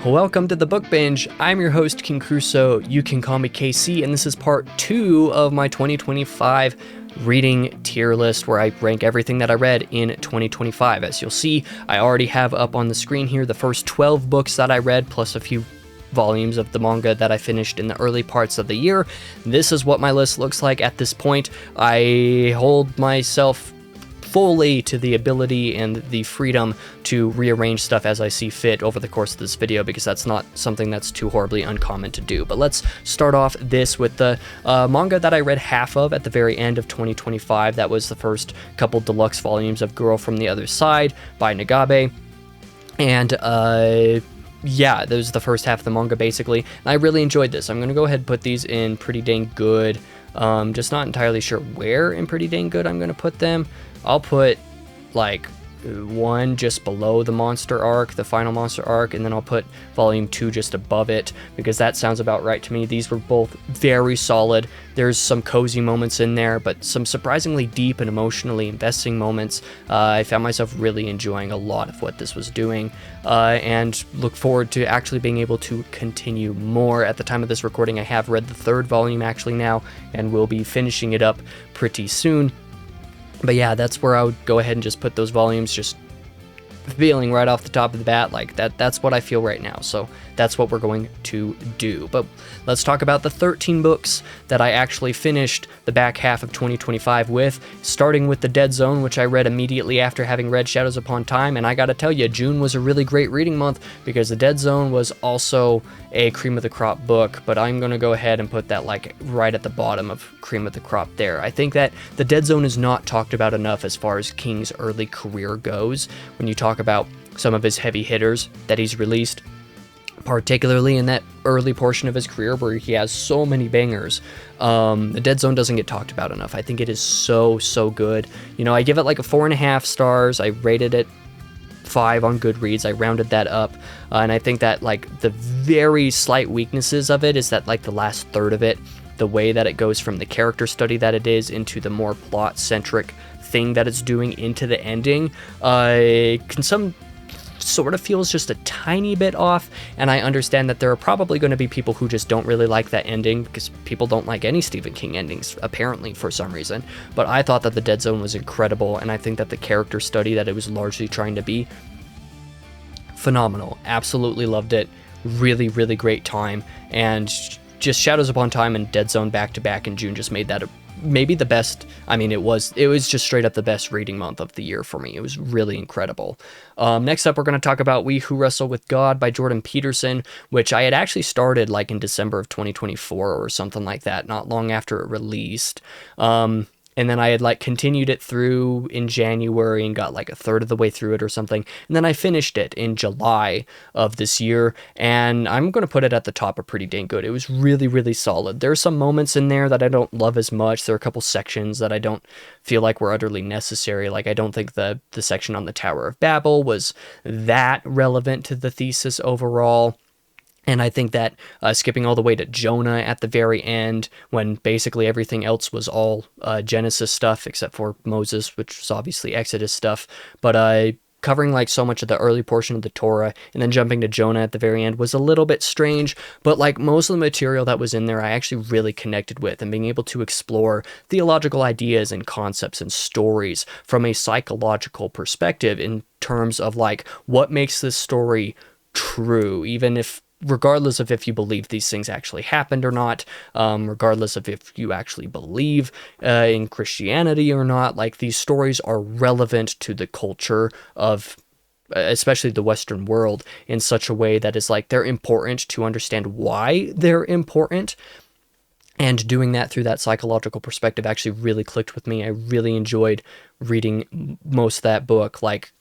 Welcome to the Book Binge. I'm your host, King Crusoe. You can call me KC, and this is part 2 of my 2025 reading tier list where I rank everything that I read in 2025. As you'll see, I already have up on the screen here the first 12 books that I read, plus a few volumes of the manga that I finished in the early parts of the year. This is what my list looks like at this point. I hold myself fully to the ability and the freedom to rearrange stuff as I see fit over the course of this video, because that's not something that's too horribly uncommon to do. But let's start off this with the manga that I read half of at the very end of 2025. That was the first couple deluxe volumes of Girl from the Other Side by Nagabe. And yeah, that was the first half of the manga basically. And I really enjoyed this. I'm going to go ahead and put these in pretty dang good. Just not entirely sure where in pretty dang good I'm going to put them. I'll put like one just below the monster arc, the final monster arc, and then I'll put volume 2 just above it, because that sounds about right to me. These were both very solid. There's some cozy moments in there, but some surprisingly deep and emotionally investing moments. I found myself really enjoying a lot of what this was doing, and look forward to actually being able to continue more. At the time of this recording, I have read the 3rd volume actually now, and will be finishing it up pretty soon. But yeah, that's where I would go ahead and just put those volumes, just feeling right off the top of the bat like that's what I feel right now. So that's what we're going to do. But let's talk about the 13 books that I actually finished the back half of 2025 with, starting with The Dead Zone, which I read immediately after having read Shadows Upon Time. And I gotta tell you, June was a really great reading month, because The Dead Zone was also a cream of the crop book, but I'm gonna go ahead and put that like right at the bottom of cream of the crop there. I think that The Dead Zone is not talked about enough as far as King's early career goes. When you talk about some of his heavy hitters that he's released, particularly in that early portion of his career where he has so many bangers, The Dead Zone doesn't get talked about enough. I think it is so good. You know, I give it like a 4.5 stars. I rated it 5 on Goodreads. I rounded that up, and I think that like the very slight weaknesses of it is that like the last third of it, the way that it goes from the character study that it is into the more plot centric thing that it's doing into the ending, can some sort of feels just a tiny bit off. And I understand that there are probably going to be people who just don't really like that ending, because people don't like any Stephen King endings apparently for some reason. But I thought that The Dead Zone was incredible, and I think that the character study that it was largely trying to be, phenomenal. Absolutely loved it. Really great time. And just Shadows Upon Time and Dead Zone back to back in June just made that maybe the best. I mean, it was just straight up the best reading month of the year for me. It was really incredible. Next up, we're going to talk about We Who Wrestle with God by Jordan Peterson, which I had actually started like in December of 2024 or something like that, not long after it released. And then I had like continued it through in January and got like a third of the way through it or something. And then I finished it in July of this year, and I'm going to put it at the top of pretty dang good. It was really solid. There are some moments in there that I don't love as much. There are a couple sections that I don't feel like were utterly necessary. Like, I don't think the section on the Tower of Babel was that relevant to the thesis overall. And I think that skipping all the way to Jonah at the very end, when basically everything else was all Genesis stuff except for Moses, which was obviously Exodus stuff, but covering like so much of the early portion of the Torah and then jumping to Jonah at the very end was a little bit strange. But like most of the material that was in there, I actually really connected with, and being able to explore theological ideas and concepts and stories from a psychological perspective in terms of like what makes this story true, even if regardless of if you believe these things actually happened or not, regardless of if you actually believe in Christianity or not, like these stories are relevant to the culture of especially the Western world in such a way that is like they're important to understand why they're important. And doing that through that psychological perspective actually really clicked with me. I really enjoyed reading most of that book. Like,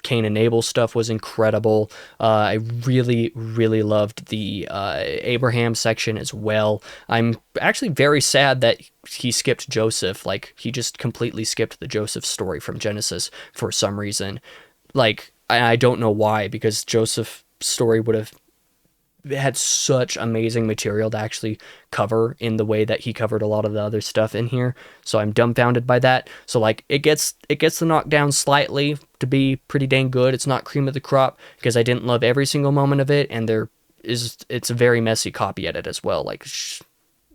Cain and Abel stuff was incredible. I really loved the Abraham section as well. I'm actually very sad that he skipped Joseph. Like, he just completely skipped the Joseph story from Genesis for some reason. Like, I don't know why, because Joseph's story would have had such amazing material to actually cover in the way that he covered a lot of the other stuff in here. So I'm dumbfounded by that. So like it gets the knockdown slightly to be pretty dang good. It's not cream of the crop because I didn't love every single moment of it, and it's a very messy copy edit as well, like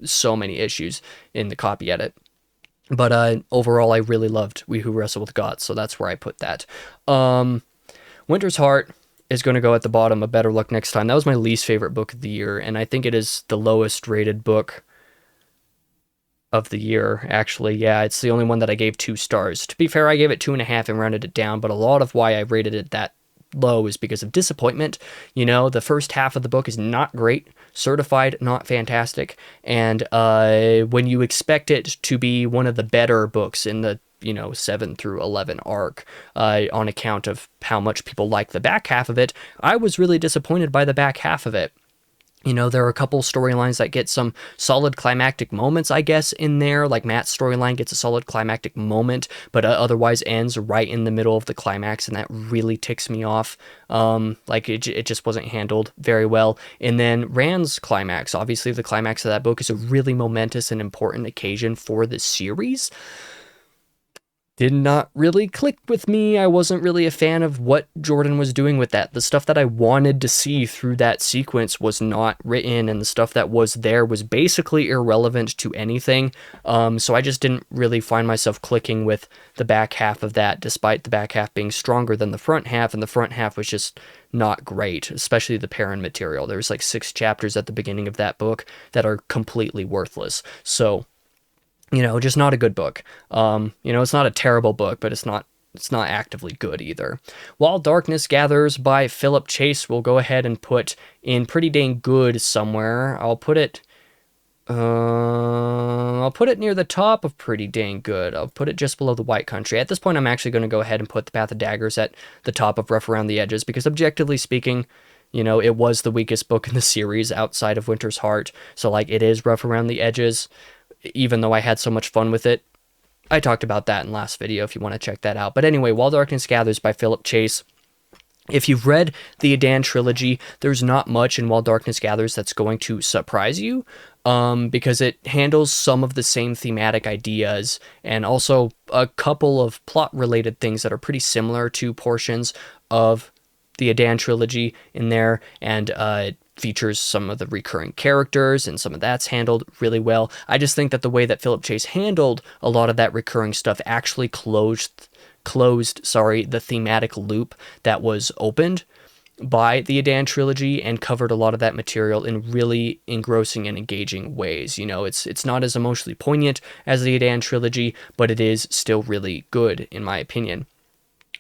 so many issues in the copy edit. But overall, I really loved We Who Wrestle with Gods, so that's where I put that. Winter's Heart is going to go at the bottom, A Better Luck Next Time. That was my least favorite book of the year, and I think it is the lowest rated book of the year, actually. Yeah, it's the only one that I gave 2 stars. To be fair, I gave it 2.5 and rounded it down, but a lot of why I rated it that low is because of disappointment. You know, the first half of the book is not great, certified not fantastic, and when you expect it to be one of the better books in the 7 through 11 arc, on account of how much people like the back half of it, I was really disappointed by the back half of it. There are a couple storylines that get some solid climactic moments, I guess, in there. Like Matt's storyline gets a solid climactic moment, but otherwise ends right in the middle of the climax, and that really ticks me off. Like it just wasn't handled very well. And then Rand's climax, obviously the climax of that book is a really momentous and important occasion for the series. Did not really click with me. I wasn't really a fan of what Jordan was doing with that. The stuff that I wanted to see through that sequence was not written, and the stuff that was there was basically irrelevant to anything. So I just didn't really find myself clicking with the back half of that, despite the back half being stronger than the front half, and the front half was just not great, especially the Perrin material. There's like 6 chapters at the beginning of that book that are completely worthless. So just not a good book. It's not a terrible book, but it's not actively good either. While Darkness Gathers by Philip Chase, we'll go ahead and put in pretty dang good somewhere. I'll put it near the top of pretty dang good. I'll put it just below the White Country. At this point, I'm actually going to go ahead and put The Path of Daggers at the top of Rough Around the Edges, because objectively speaking, it was the weakest book in the series outside of Winter's Heart. So like, it is rough around the edges, even though I had so much fun with it. I talked about that in last video if you want to check that out. But anyway, While Darkness Gathers by Philip Chase. If you've read the Adan trilogy, there's not much in While Darkness Gathers that's going to surprise you, because it handles some of the same thematic ideas and also a couple of plot-related things that are pretty similar to portions of the Adan trilogy in there, and features some of the recurring characters, and some of that's handled really well. I just think that the way that Philip Chase handled a lot of that recurring stuff actually closed the thematic loop that was opened by the Adan trilogy, and covered a lot of that material in really engrossing and engaging ways. It's not as emotionally poignant as the Adan trilogy, but it is still really good in my opinion.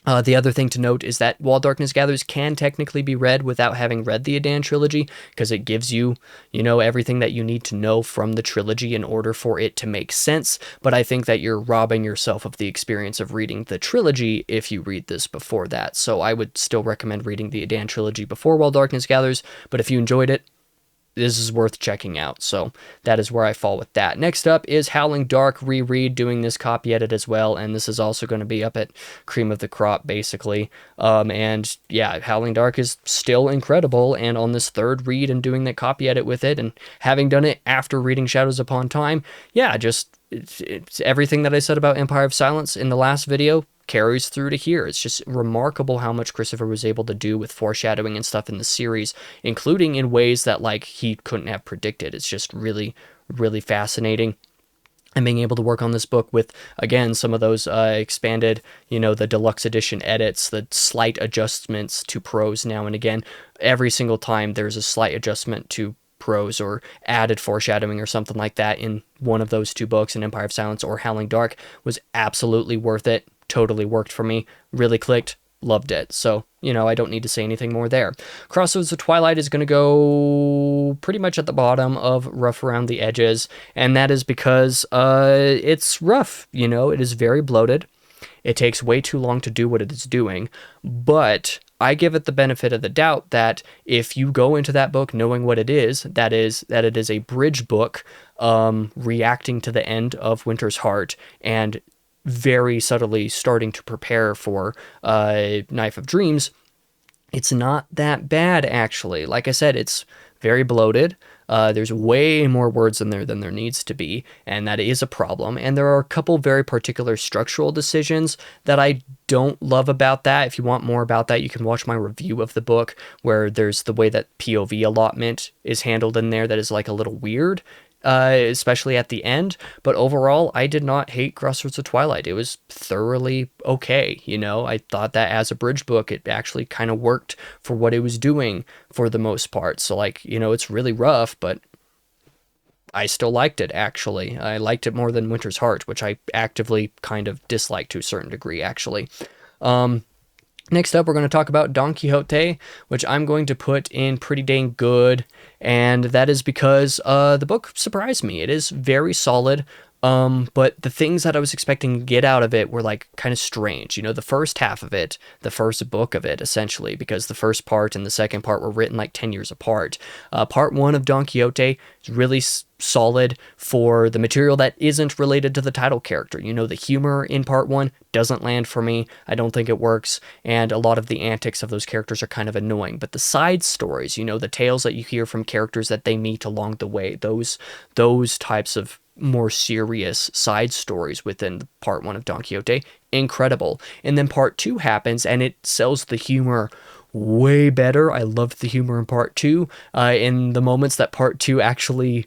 The other thing to note is that While Darkness Gathers can technically be read without having read the Adan trilogy, because it gives you, everything that you need to know from the trilogy in order for it to make sense. But I think that you're robbing yourself of the experience of reading the trilogy if you read this before that. So I would still recommend reading the Adan trilogy before While Darkness Gathers, but if you enjoyed it, this is worth checking out. So that is where I fall with that. Next up is Howling Dark Reread, doing this copy edit as well, and this is also going to be up at cream of the crop, basically. And yeah, Howling Dark is still incredible, and on this third read and doing that copy edit with it, and having done it after reading Shadows Upon Time, yeah, just it's everything that I said about Empire of Silence in the last video carries through to here. It's just remarkable how much Christopher was able to do with foreshadowing and stuff in the series, including in ways that like he couldn't have predicted. It's just really, really fascinating. And being able to work on this book with, again, some of those expanded, the deluxe edition edits, the slight adjustments to prose now and again. Every single time there's a slight adjustment to prose or added foreshadowing or something like that in one of those 2 books, in Empire of Silence or Howling Dark, was absolutely worth it. Totally worked for me. Really clicked. Loved it. So, I don't need to say anything more there. Crossroads of Twilight is going to go pretty much at the bottom of Rough Around the Edges, and that is because it's rough. It is very bloated. It takes way too long to do what it is doing, but I give it the benefit of the doubt that if you go into that book knowing what it is, that it is a bridge book reacting to the end of Winter's Heart, and very subtly starting to prepare for Knife of Dreams, it's not that bad, actually. Like I said, it's very bloated. There's way more words in there than there needs to be, and that is a problem. And there are a couple very particular structural decisions that I don't love about that. If you want more about that, you can watch my review of the book, where there's the way that POV allotment is handled in there that is like a little weird, especially at the end. But overall, I did not hate Crossroads of Twilight. It was thoroughly okay. I thought that as a bridge book, it actually kind of worked for what it was doing for the most part. So it's really rough, but I still liked it, actually. I liked it more than Winter's Heart, which I actively kind of disliked to a certain degree, actually. Next up, we're going to talk about Don Quixote, which I'm going to put in pretty dang good, and that is because the book surprised me. It is very solid, but the things that I was expecting to get out of it were kind of strange. The first half of it, the first book of it, essentially, because the first part and the second part were written 10 years apart. Part 1 of Don Quixote is really solid for the material that isn't related to the title character. The humor in part 1 doesn't land for me. I don't think it works, and a lot of the antics of those characters are kind of annoying. But the side stories, the tales that you hear from characters that they meet along the way, those types of more serious side stories within part 1 of Don Quixote, incredible. And then part 2 happens, and it sells the humor way better. I loved the humor in part 2. In the moments that part 2 actually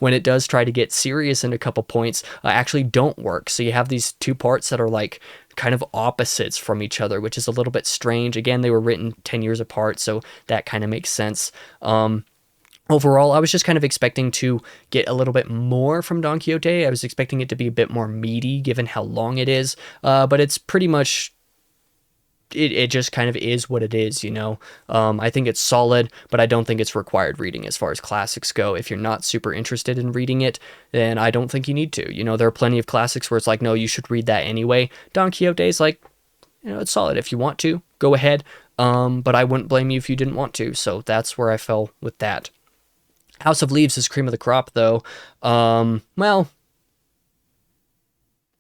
when it does try to get serious in a couple points, actually don't work. So you have these two parts that are kind of opposites from each other, which is a little bit strange. Again, they were written 10 years apart, so that kind of makes sense. Overall, I was just kind of expecting to get a little bit more from Don Quixote. I was expecting it to be a bit more meaty, given how long it is, but it's pretty much... It just kind of is what it is, I think it's solid, but I don't think it's required reading as far as classics go. If you're not super interested in reading it, then I don't think you need to. There are plenty of classics where it's no, you should read that anyway. Don Quixote is it's solid. If you want to, go ahead, but I wouldn't blame you if you didn't want to, so that's where I fell with that. House of Leaves is cream of the crop, though. Well,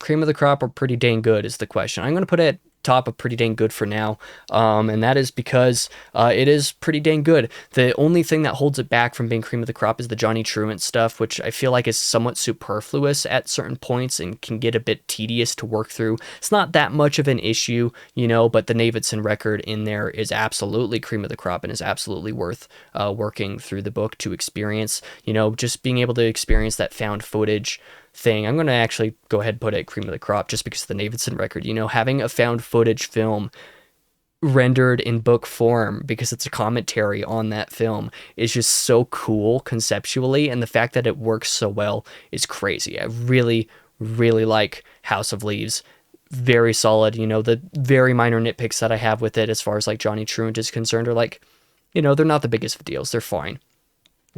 cream of the crop or pretty dang good is the question. I'm going to put it top of pretty dang good for now, and that is because it is pretty dang good. The only thing that holds it back from being cream of the crop is the Johnny Truant stuff, which I feel like is somewhat superfluous at certain points and can get a bit tedious to work through. It's not that much of an issue, but the Davidson record in there is absolutely cream of the crop and is absolutely worth working through the book to experience. Just being able to experience that found footage thing. I'm going to actually go ahead and put it cream of the crop just because of the Davidson record. Having a found footage film rendered in book form because it's a commentary on that film is just so cool conceptually, and the fact that it works so well is crazy. I really, really like House of Leaves. Very solid. The very minor nitpicks that I have with it as far as Johnny Truant is concerned are they're not the biggest of deals. They're fine.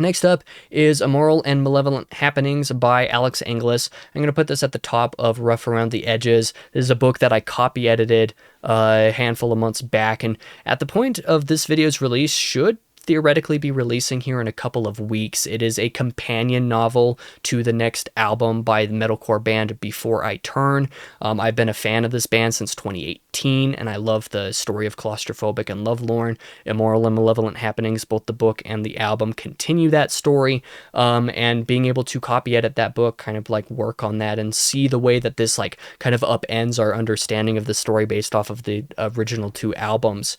Next up is Immoral and Malevolent Happenings by Alex Inglis. I'm going to put this at the top of Rough Around the Edges. This is a book that I copy edited a handful of months back, and at the point of this video's release should theoretically be releasing here in a couple of weeks. It is a companion novel to the next album by the metalcore band Before I Turn. I've been a fan of this band since 2018, and I love the story of Claustrophobic and Lovelorn. Immoral and Malevolent Happenings, both the book and the album, continue that story, and being able to copy edit that book, kind of work on that and see the way that this kind of upends our understanding of the story based off of the original two albums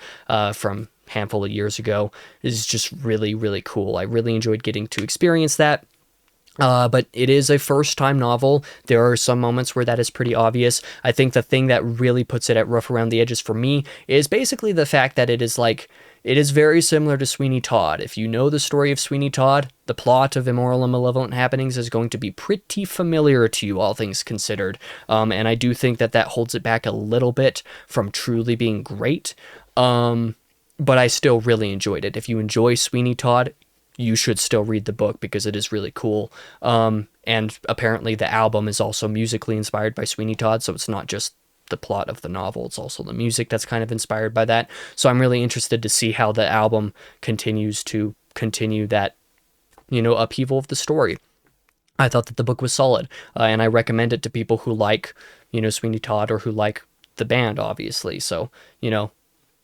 from handful of years ago is just really, really cool. I really enjoyed getting to experience that. But it is a first-time novel. There are some moments where that is pretty obvious. I think the thing that really puts it at rough around the edges for me is basically the fact that it is very similar to Sweeney Todd. If you know the story of Sweeney Todd, the plot of Immoral and Malevolent Happenings is going to be pretty familiar to you, all things considered. And I do think that holds it back a little bit from truly being great. But I still really enjoyed it. If you enjoy Sweeney Todd, you should still read the book because it is really cool. And apparently the album is also musically inspired by Sweeney Todd, so it's not just the plot of the novel, it's also the music that's kind of inspired by that. So I'm really interested to see how the album continues to continue that, upheaval of the story. I thought that the book was solid, and I recommend it to people who like, Sweeney Todd or who like the band, obviously. So,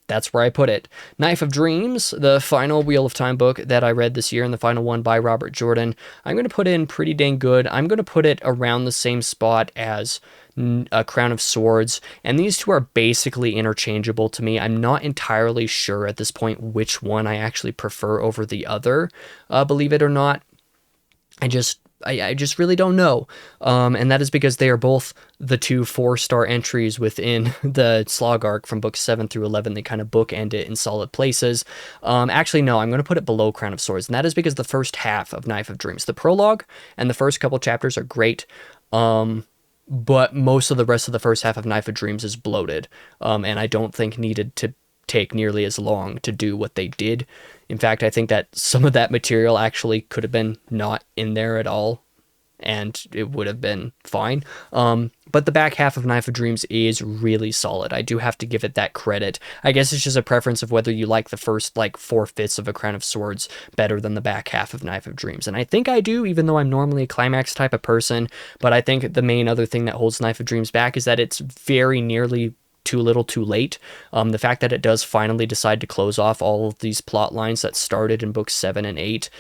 that's where I put it. Knife of Dreams, the final Wheel of Time book that I read this year, and the final one by Robert Jordan, I'm going to put in pretty dang good. I'm going to put it around the same spot as A Crown of Swords, and these two are basically interchangeable to me. I'm not entirely sure at this point which one I actually prefer over the other, believe it or not. I just really don't know. And that is because they are both the two 4-star entries within the slog arc from books 7 through 11. They kind of bookend it in solid places. Actually, no, I'm going to put it below Crown of Swords. And that is because the first half of Knife of Dreams, the prologue and the first couple chapters are great. But most of the rest of the first half of Knife of Dreams is bloated. And I don't think needed to take nearly as long to do what they did. In fact, I think that some of that material actually could have been not in there at all, and it would have been fine. But the back half of Knife of Dreams is really solid. I do have to give it that credit. I guess it's just a preference of whether you like the first, like, 4/5 of A Crown of Swords better than the back half of Knife of Dreams. And I think I do, even though I'm normally a climax type of person. But I think the main other thing that holds Knife of Dreams back is that it's very nearly too little too late. The fact that it does finally decide to close off all of these plot lines that started in books 7 and 8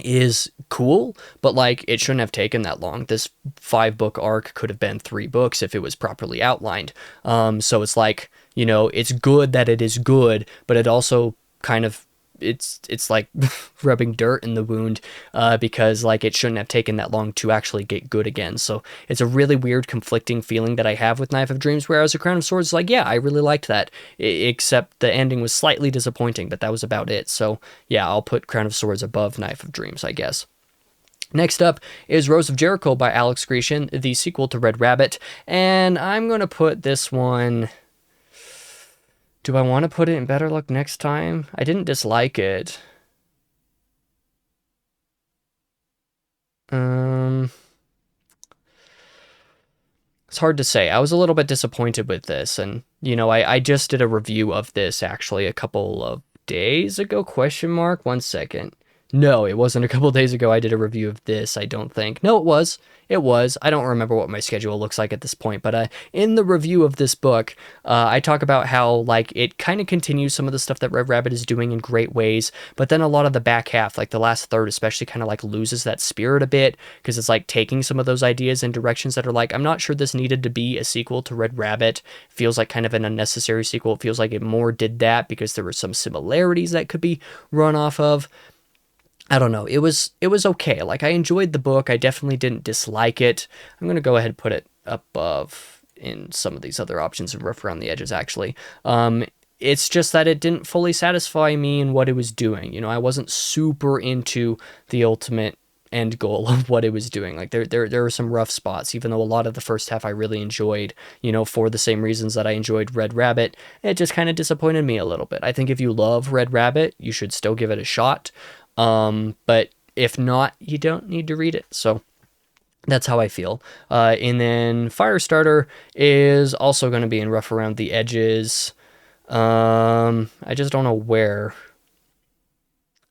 is cool, but like, it shouldn't have taken that long. This 5-book arc could have been 3 books if it was properly outlined. So it's like, you know, it's good that it is good, but it also kind of, it's like rubbing dirt in the wound, because like, it shouldn't have taken that long to actually get good again. So it's a really weird conflicting feeling that I have with Knife of Dreams, whereas A Crown of Swords is like, yeah, I really liked that, except the ending was slightly disappointing, but that was about it. So yeah, I'll put Crown of Swords above Knife of Dreams, I guess. Next up is Rose of Jericho by Alex Grecian, the sequel to Red Rabbit, and I'm going to put this one... Do I want to put it in Better Luck Next Time? I didn't dislike it. It's hard to say. I was a little bit disappointed with this, and, you know, I just did a review of this, actually, a couple of days ago, question mark? 1 second. No, it wasn't a couple days ago I did a review of this, I don't think. No, it was. It was. I don't remember what my schedule looks like at this point, but in the review of this book, I talk about how, like, it kind of continues some of the stuff that Red Rabbit is doing in great ways, but then a lot of the back half, like the last third especially, kind of like loses that spirit a bit, because it's like taking some of those ideas in directions that are like, I'm not sure this needed to be a sequel to Red Rabbit. Feels like kind of an unnecessary sequel. It feels like it more did that because there were some similarities that could be run off of. I don't know. It was okay. Like, I enjoyed the book. I definitely didn't dislike it. I'm going to go ahead and put it above in some of these other options and rough around the edges, actually. It's just that it didn't fully satisfy me in what it was doing. You know, I wasn't super into the ultimate end goal of what it was doing. Like, there were some rough spots, even though a lot of the first half I really enjoyed, you know, for the same reasons that I enjoyed Red Rabbit. It just kind of disappointed me a little bit. I think if you love Red Rabbit, you should still give it a shot. But if not, you don't need to read it. So that's how I feel. And then Firestarter is also going to be in rough around the edges. I just don't know where.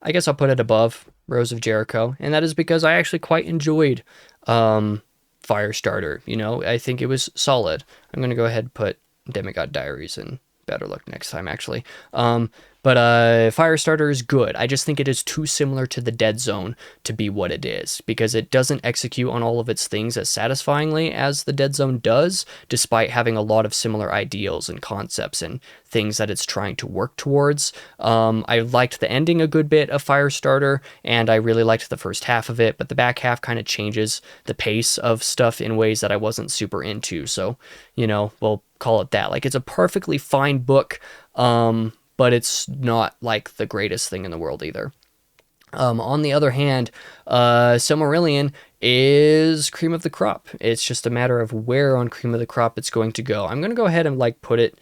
I guess I'll put it above Rose of Jericho, and that is because I actually quite enjoyed Firestarter. You know, I think it was solid. I'm going to go ahead and put Demigod Diaries in Better Luck Next Time, actually. But Firestarter is good. I just think it is too similar to The Dead Zone to be what it is, because it doesn't execute on all of its things as satisfyingly as The Dead Zone does, despite having a lot of similar ideals and concepts and things that it's trying to work towards. I liked the ending a good bit of Firestarter, and I really liked the first half of it, but the back half kind of changes the pace of stuff in ways that I wasn't super into. So, you know, we'll call it that. Like, it's a perfectly fine book, but it's not like the greatest thing in the world either. On the other hand, Silmarillion is cream of the crop. It's just a matter of where on cream of the crop it's going to go. I'm going to go ahead and like put it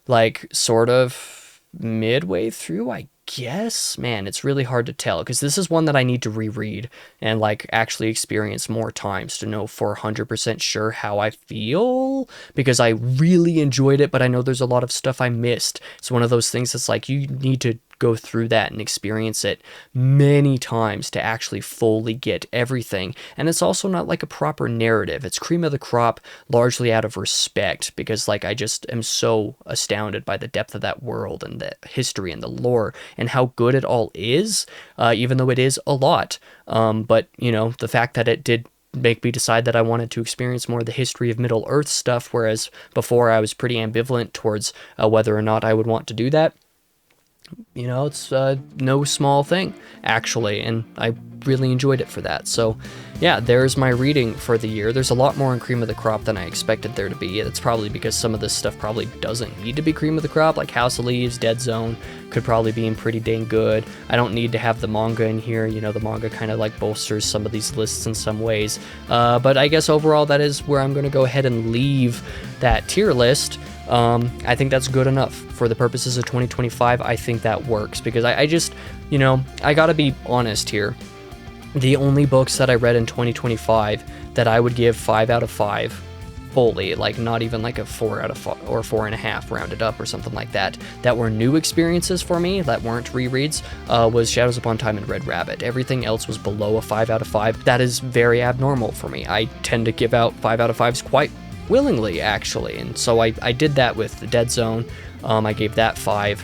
like sort of midway through, I guess. Man, it's really hard to tell, because this is one that I need to reread and like actually experience more times to know for 100% sure how I feel, because I really enjoyed it, but I know there's a lot of stuff I missed. It's one of those things that's like, you need to go through that and experience it many times to actually fully get everything. And it's also not like a proper narrative. It's cream of the crop largely out of respect, because like I just am so astounded by the depth of that world and the history and the lore and how good it all is, even though it is a lot. But, you know, the fact that it did make me decide that I wanted to experience more of the history of Middle Earth stuff, whereas before I was pretty ambivalent towards whether or not I would want to do that. You know, it's no small thing, actually, and I really enjoyed it for that. So, yeah, there's my reading for the year. There's a lot more in cream of the crop than I expected there to be. It's probably because some of this stuff probably doesn't need to be cream of the crop, like House of Leaves, Dead Zone could probably be in pretty dang good. I don't need to have the manga in here. You know, the manga kind of like bolsters some of these lists in some ways. But I guess overall that is where I'm going to go ahead and leave that tier list. I think that's good enough for the purposes of 2025. I think that works because I just, you know, I gotta be honest here. The only books that I read in 2025 that I would give 5 out of 5 fully, like not even like a 4 out of 5 or 4.5 rounded up or something like that, that were new experiences for me, that weren't rereads, was Shadows Upon Time and Red Rabbit. Everything else was below a 5 out of 5. That is very abnormal for me. I tend to give out 5 out of 5s quite willingly, actually, and so I did that with the Dead Zone. I gave that 5,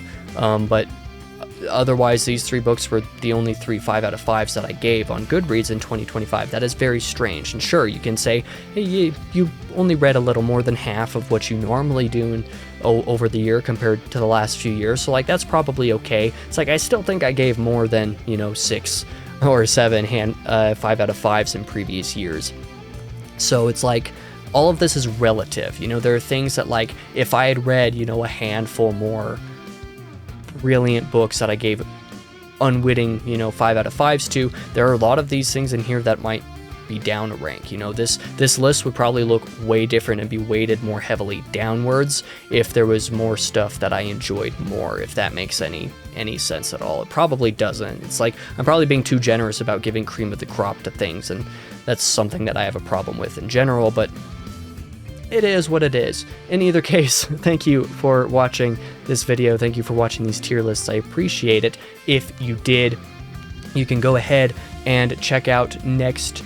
but otherwise these 3 books were the only 3 5 out of 5s that I gave on Goodreads in 2025. That is very strange, and sure, you can say, hey, you only read a little more than half of what you normally do over the year compared to the last few years, so like that's probably okay. It's like I still think I gave more than, you know, 6 or 7 5 out of 5s in previous years. So it's like all of this is relative. You know, there are things that, like, if I had read, you know, a handful more brilliant books that I gave unwitting, you know, 5 out of 5s to, there are a lot of these things in here that might be down a rank. You know, this list would probably look way different and be weighted more heavily downwards if there was more stuff that I enjoyed more, if that makes any sense at all. It probably doesn't. It's like I'm probably being too generous about giving cream of the crop to things, and that's something that I have a problem with in general, but it is what it is. In either case, thank you for watching this video. Thank you for watching these tier lists. I appreciate it. If you did, you can go ahead and check out next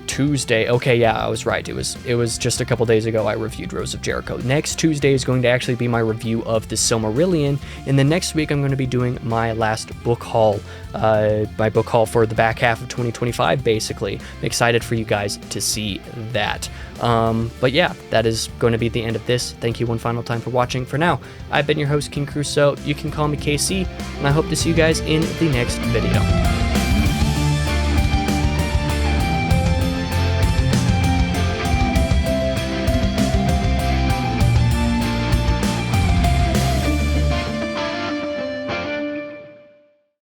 Tuesday. Okay, yeah, I was right. It was just a couple days ago I reviewed Rose of Jericho. Next Tuesday is going to actually be my review of the Silmarillion, and then next week I'm going to be doing my last book haul, my book haul for the back half of 2025, basically. I'm excited for you guys to see that. But yeah, that is going to be the end of this. Thank you one final time for watching. For now, I've been your host, King Crusoe. You can call me KC, and I hope to see you guys in the next video.